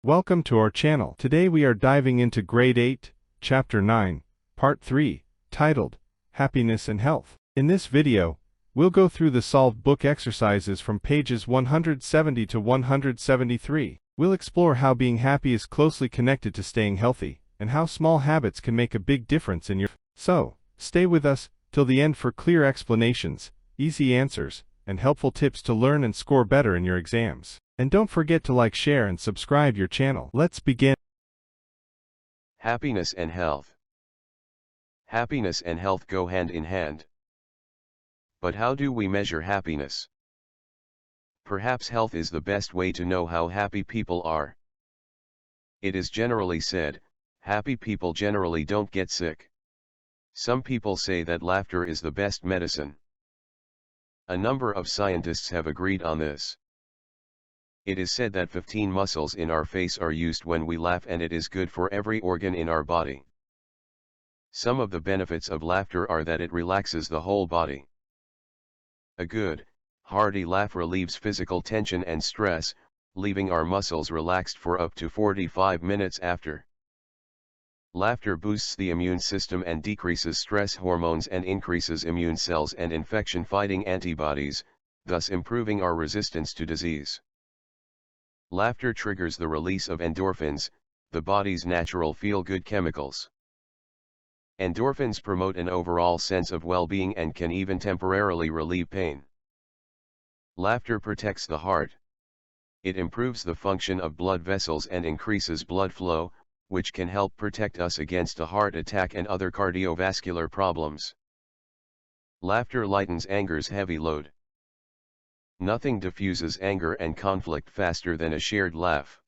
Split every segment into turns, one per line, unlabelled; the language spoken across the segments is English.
Welcome to our channel. Today we are diving into Grade 8, Chapter 9, Part 3, titled, Happiness and Health. In this video, we'll go through the solved book exercises from pages 170 to 173. We'll explore how being happy is closely connected to staying healthy, and how small habits can make a big difference in your... So, stay with us till the end for clear explanations, easy answers, and helpful tips to learn and score better in your exams. And don't forget to like, share, and subscribe your channel. Let's begin.
Happiness and health. Happiness and health go hand in hand. But how do we measure happiness? Perhaps health is the best way to know how happy people are. It is generally said, happy people generally don't get sick. Some people say that laughter is the best medicine. A number of scientists have agreed on this. It is said that 15 muscles in our face are used when we laugh, and it is good for every organ in our body. Some of the benefits of laughter are that it relaxes the whole body. A good, hearty laugh relieves physical tension and stress, leaving our muscles relaxed for up to 45 minutes after. Laughter boosts the immune system and decreases stress hormones and increases immune cells and infection-fighting antibodies, thus improving our resistance to disease. Laughter triggers the release of endorphins, the body's natural feel-good chemicals. Endorphins promote an overall sense of well-being and can even temporarily relieve pain. Laughter protects the heart. It improves the function of blood vessels and increases blood flow, which can help protect us against a heart attack and other cardiovascular problems. Laughter lightens anger's heavy load. Nothing diffuses anger and conflict faster than a shared laugh.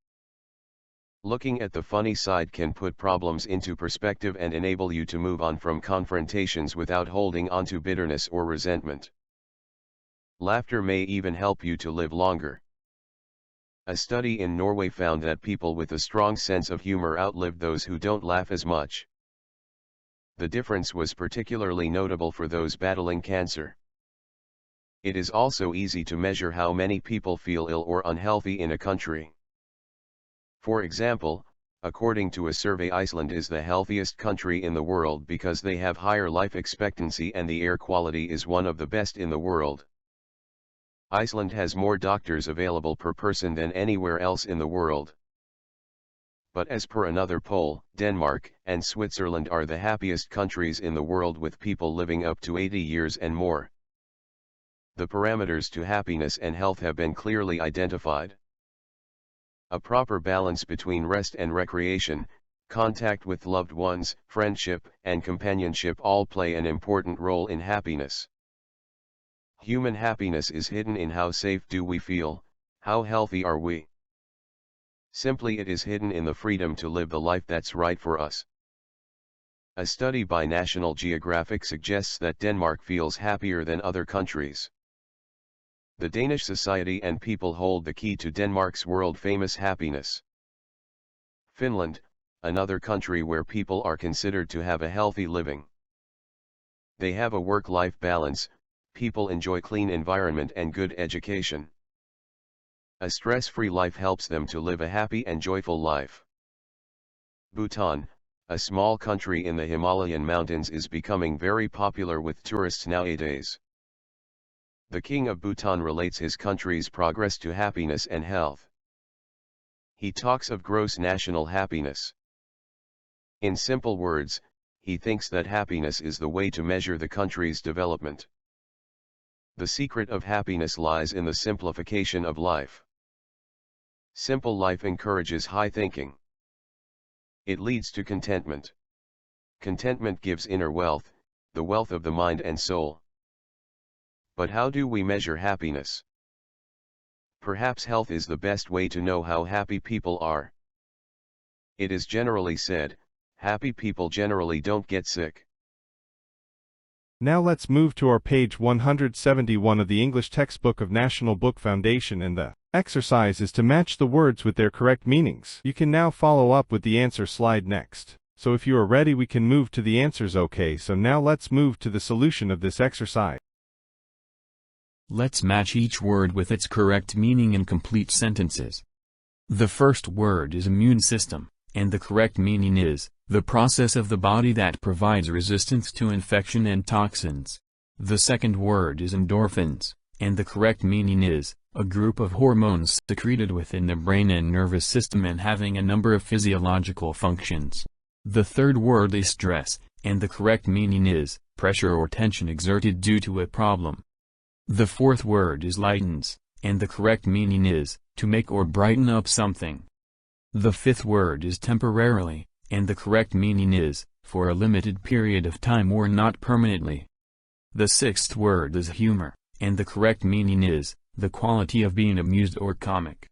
Looking at the funny side can put problems into perspective and enable you to move on from confrontations without holding onto bitterness or resentment. Laughter may even help you to live longer. A study in Norway found that people with a strong sense of humor outlived those who don't laugh as much. The difference was particularly notable for those battling cancer. It is also easy to measure how many people feel ill or unhealthy in a country. For example, according to a survey, Iceland is the healthiest country in the world because they have higher life expectancy and the air quality is one of the best in the world. Iceland has more doctors available per person than anywhere else in the world. But as per another poll, Denmark and Switzerland are the happiest countries in the world with people living up to 80 years and more. The parameters to happiness and health have been clearly identified. A proper balance between rest and recreation, contact with loved ones, friendship, and companionship all play an important role in happiness. Human happiness is hidden in how safe do we feel, how healthy are we. Simply, it is hidden in the freedom to live the life that's right for us. A study by National Geographic suggests that Denmark feels happier than other countries. The Danish society and people hold the key to Denmark's world-famous happiness. Finland, another country where people are considered to have a healthy living. They have a work-life balance, people enjoy clean environment and good education. A stress-free life helps them to live a happy and joyful life. Bhutan, a small country in the Himalayan mountains, is becoming very popular with tourists nowadays. The King of Bhutan relates his country's progress to happiness and health. He talks of gross national happiness. In simple words, he thinks that happiness is the way to measure the country's development. The secret of happiness lies in the simplification of life. Simple life encourages high thinking. It leads to contentment. Contentment gives inner wealth, the wealth of the mind and soul. But how do we measure happiness? Perhaps health is the best way to know how happy people are. It is generally said, happy people generally don't get sick.
Now let's move to our page 171 of the English textbook of National Book Foundation, and the exercise is to match the words with their correct meanings. You can now follow up with the answer slide next. So if you are ready, we can move to the answers. Okay, so now let's move to the solution of this exercise.
Let's match each word with its correct meaning in complete sentences. The first word is immune system, and the correct meaning is, the process of the body that provides resistance to infection and toxins. The second word is endorphins, and the correct meaning is, a group of hormones secreted within the brain and nervous system and having a number of physiological functions. The third word is stress, and the correct meaning is, pressure or tension exerted due to a problem. The fourth word is lightens, and the correct meaning is, to make or brighten up something. The fifth word is temporarily, and the correct meaning is, for a limited period of time or not permanently. The sixth word is humor, and the correct meaning is, the quality of being amused or comic.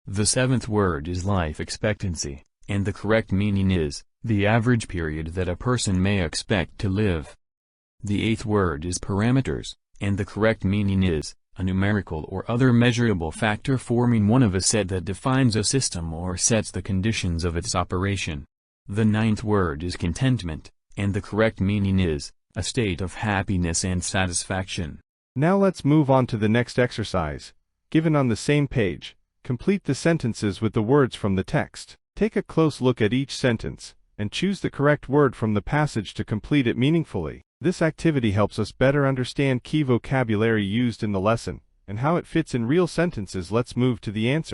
The seventh word is life expectancy, and the correct meaning is, the average period that a person may expect to live. The eighth word is parameters, and the correct meaning is, a numerical or other measurable factor forming one of a set that defines a system or sets the conditions of its operation. The ninth word is contentment, and the correct meaning is, a state of happiness and satisfaction.
Now let's move on to the next exercise. Given on the same page, complete the sentences with the words from the text. Take a close look at each sentence, and choose the correct word from the passage to complete it meaningfully. This activity helps us better understand key vocabulary used in the lesson, and how it fits in real sentences. Let's move to the answer.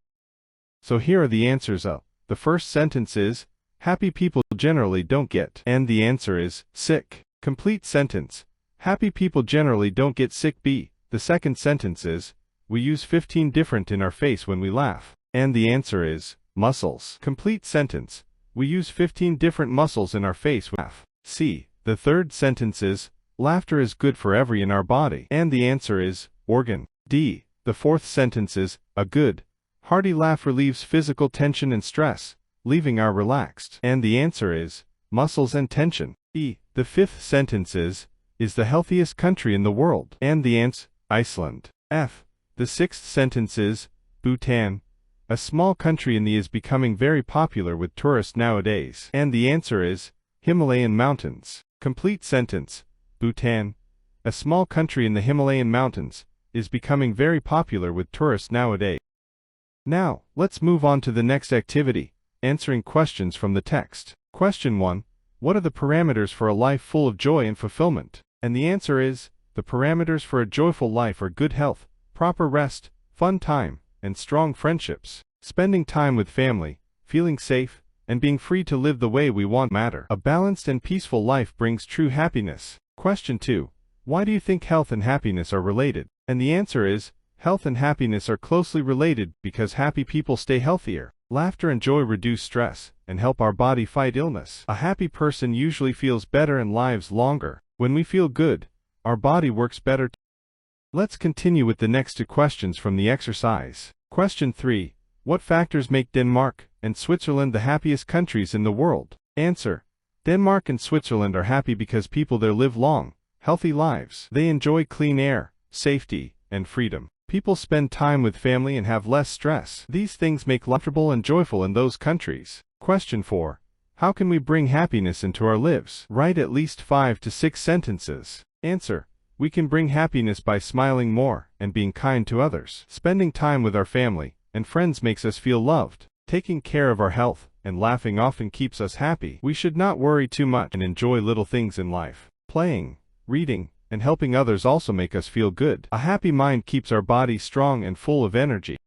So here are the answers. The first sentence is, happy people generally don't get, and the answer is, sick. Complete sentence. Happy people generally don't get sick. B. The second sentence is, we use 15 different in our face when we laugh, and the answer is, muscles. Complete sentence. We use 15 different muscles in our face when we laugh. C. The third sentence is, laughter is good for every in our body, and the answer is, organ. D. The fourth sentence is, a good, hearty laugh relieves physical tension and stress, leaving our relaxed, and the answer is, muscles and tension. E. The fifth sentence is the healthiest country in the world, and the answer, Iceland. F. The sixth sentence is, Bhutan, a small country in the is becoming very popular with tourists nowadays, and the answer is, Himalayan mountains. Complete sentence. Bhutan, a small country in the Himalayan mountains, is becoming very popular with tourists nowadays. Now, let's move on to the next activity, answering questions from the text. Question 1. What are the parameters for a life full of joy and fulfillment? And the answer is, the parameters for a joyful life are good health, proper rest, fun time, and strong friendships. Spending time with family, feeling safe, and being free to live the way we want matter. A balanced and peaceful life brings true happiness. Question 2. Why do you think health and happiness are related? And the answer is, health and happiness are closely related because happy people stay healthier. Laughter and joy reduce stress and help our body fight illness. A happy person usually feels better and lives longer. When we feel good, our body works better. Let's continue with the next two questions from the exercise. Question 3. What factors make Denmark and Switzerland the happiest countries in the world? Answer. Denmark and Switzerland are happy because people there live long, healthy lives. They enjoy clean air, safety, and freedom. People spend time with family and have less stress. These things make life comfortable and joyful in those countries. Question 4. How can we bring happiness into our lives? Write at least 5 to 6 sentences. Answer. We can bring happiness by smiling more and being kind to others. Spending time with our family and friends makes us feel loved. Taking care of our health and laughing often keeps us happy. We should not worry too much and enjoy little things in life. Playing, reading, and helping others also make us feel good. A happy mind keeps our body strong and full of energy.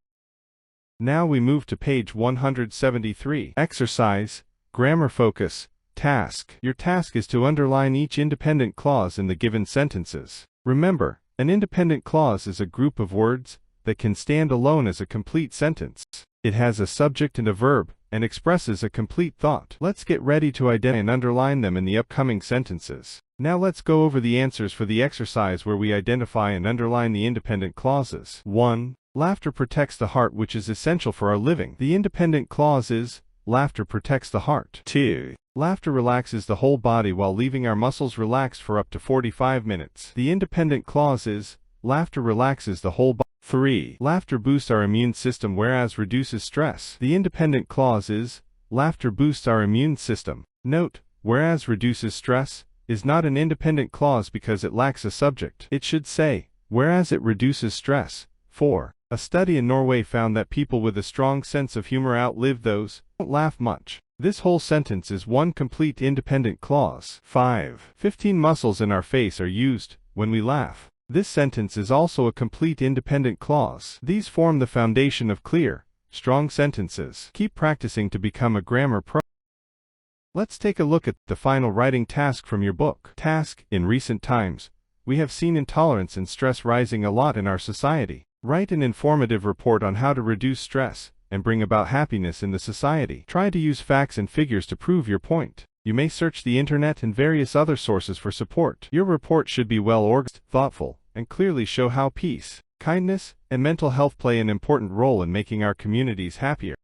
Now we move to page 173. Exercise, Grammar Focus, Task. Your task is to underline each independent clause in the given sentences. Remember, an independent clause is a group of words that can stand alone as a complete sentence. It has a subject and a verb, and expresses a complete thought. Let's get ready to identify and underline them in the upcoming sentences. Now let's go over the answers for the exercise where we identify and underline the independent clauses. 1. Laughter protects the heart, which is essential for our living. The independent clause is, laughter protects the heart. 2. Laughter relaxes the whole body while leaving our muscles relaxed for up to 45 minutes. The independent clause is, laughter relaxes the whole body. 3. Laughter boosts our immune system whereas reduces stress. The independent clause is, laughter boosts our immune system. Note, whereas reduces stress is not an independent clause because it lacks a subject. It should say, whereas it reduces stress. 4. A study in Norway found that people with a strong sense of humor outlive those who don't laugh much. This whole sentence is one complete independent clause. 5. 15 muscles in our face are used when we laugh. This sentence is also a complete independent clause. These form the foundation of clear, strong sentences. Keep practicing to become a grammar pro. Let's take a look at the final writing task from your book. Task: in recent times, we have seen intolerance and stress rising a lot in our society. Write an informative report on how to reduce stress and bring about happiness in the society. Try to use facts and figures to prove your point. You may search the internet and various other sources for support. Your report should be well organized, thoughtful, and clearly show how peace, kindness, and mental health play an important role in making our communities happier.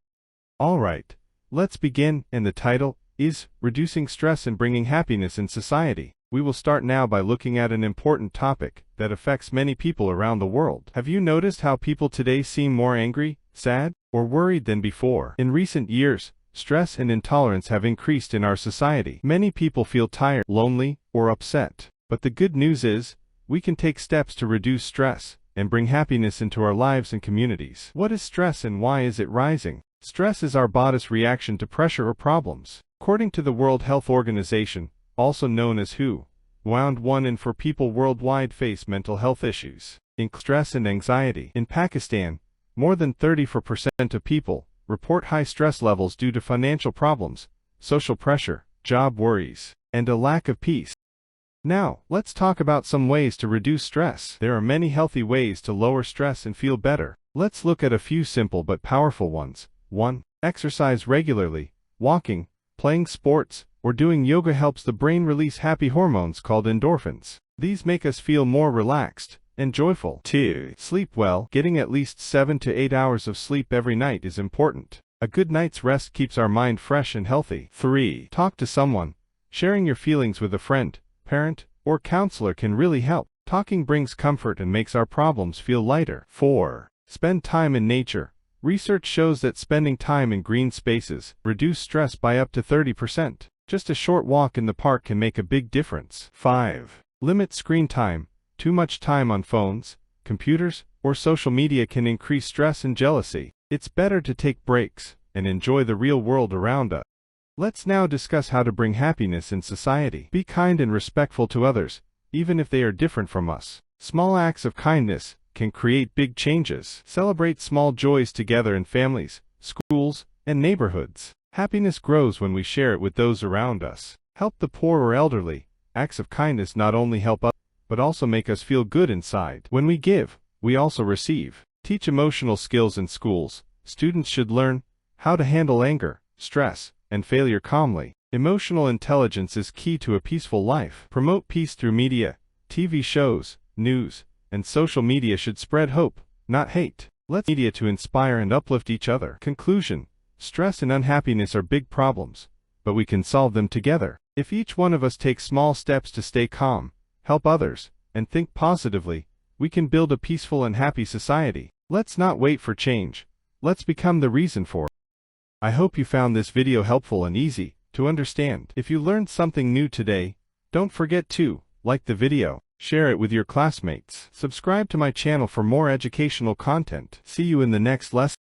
Alright, let's begin, and the title is Reducing Stress and Bringing Happiness in Society. We will start now by looking at an important topic that affects many people around the world. Have you noticed how people today seem more angry, sad, or worried than before? In recent years, stress and intolerance have increased in our society. Many people feel tired, lonely, or upset. But the good news is, we can take steps to reduce stress and bring happiness into our lives and communities. What is stress and why is it rising? Stress is our body's reaction to pressure or problems. According to the World Health Organization, also known as WHO, 1 in 4 people worldwide face mental health issues, including stress and anxiety. In Pakistan, more than 34% of people report high stress levels due to financial problems, social pressure, job worries, and a lack of peace. Now, let's talk about some ways to reduce stress. There are many healthy ways to lower stress and feel better. Let's look at a few simple but powerful ones. 1. Exercise regularly. Walking, playing sports, or doing yoga helps the brain release happy hormones called endorphins. These make us feel more relaxed and joyful. 2. Sleep well. Getting at least 7 to 8 hours of sleep every night is important. A good night's rest keeps our mind fresh and healthy. 3. Talk to someone. Sharing your feelings with a friend, parent, or counselor can really help. Talking brings comfort and makes our problems feel lighter. 4. Spend time in nature. Research shows that spending time in green spaces reduces stress by up to 30%. Just a short walk in the park can make a big difference. 5. Limit screen time. Too much time on phones, computers, or social media can increase stress and jealousy. It's better to take breaks and enjoy the real world around us. Let's now discuss how to bring happiness in society. Be kind and respectful to others, even if they are different from us. Small acts of kindness can create big changes. Celebrate small joys together in families, schools, and neighborhoods. Happiness grows when we share it with those around us. Help the poor or elderly. Acts of kindness not only help us, but also make us feel good inside. When we give, we also receive. Teach emotional skills in schools. Students should learn how to handle anger, stress, and failure calmly. Emotional intelligence is key to a peaceful life. Promote peace through media. TV shows, news, and social media should spread hope, not hate. Let's media to inspire and uplift each other. Conclusion: stress and unhappiness are big problems, but we can solve them together. If each one of us takes small steps to stay calm, help others, and think positively, we can build a peaceful and happy society. Let's not wait for change. Let's become the reason for it. I hope you found this video helpful and easy to understand. If you learned something new today, don't forget to like the video, share it with your classmates, subscribe to my channel for more educational content. See you in the next lesson.